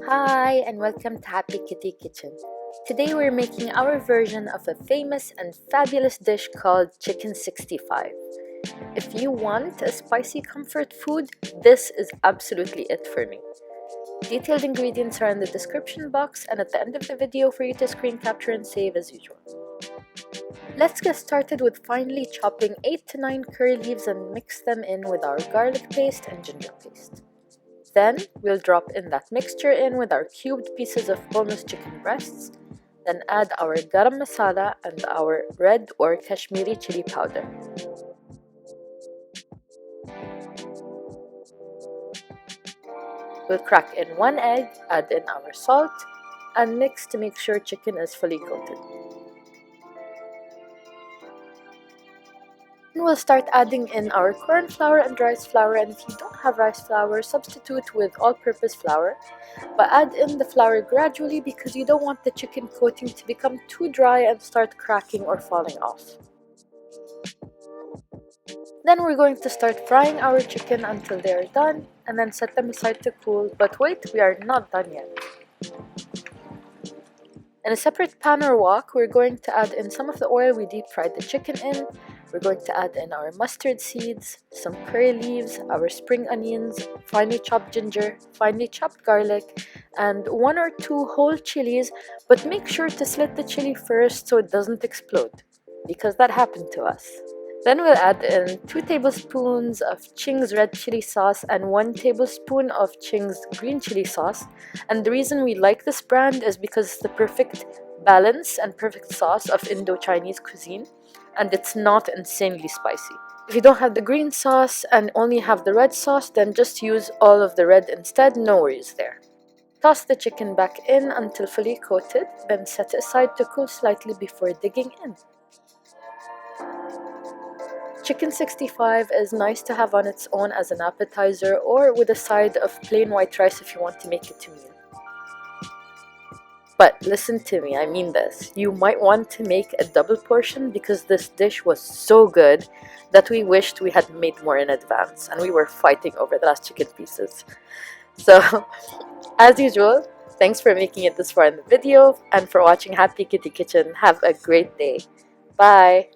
Hi and welcome to Happy Kitty Kitchen. Today we're making our version of a famous and fabulous dish called Chicken 65. If you want a spicy comfort food, this is absolutely it for me. Detailed ingredients are in the description box and at the end of the video for you to screen capture and save as usual. Let's get started with finely chopping 8 to 9 curry leaves and mix them in with our garlic paste and ginger paste. Then we'll drop in that mixture in with our cubed pieces of boneless chicken breasts, then add our garam masala and our red or Kashmiri chili powder. We'll crack in 1 egg, add in our salt, and mix to make sure chicken is fully coated. And we'll start adding in our corn flour and rice flour, and if you don't have rice flour, substitute with all-purpose flour, but add in the flour gradually because you don't want the chicken coating to become too dry and start cracking or falling off. Then we're going to start frying our chicken until they are done, and then set them aside to cool, but wait, we are not done yet. In a separate pan or wok, we're going to add in some of the oil we deep fried the chicken in. We're going to add in our mustard seeds, some curry leaves, our spring onions, finely chopped ginger, finely chopped garlic, and 1 or 2 whole chilies, but make sure to slit the chili first so it doesn't explode, because that happened to us. Then we'll add in 2 tablespoons of Ching's red chili sauce and 1 tablespoon of Ching's green chili sauce. And the reason we like this brand is because it's the perfect balance and perfect sauce of Indo-Chinese cuisine, and it's not insanely spicy. If you don't have the green sauce and only have the red sauce, then just use all of the red instead, no worries there. Toss the chicken back in until fully coated, then set it aside to cool slightly before digging in. Chicken 65 is nice to have on its own as an appetizer or with a side of plain white rice if you want to make it a meal. But listen to me, I mean this. You might want to make a double portion because this dish was so good that we wished we had made more in advance and we were fighting over the last chicken pieces. So, as usual, thanks for making it this far in the video and for watching Happy Kitty Kitchen. Have a great day. Bye!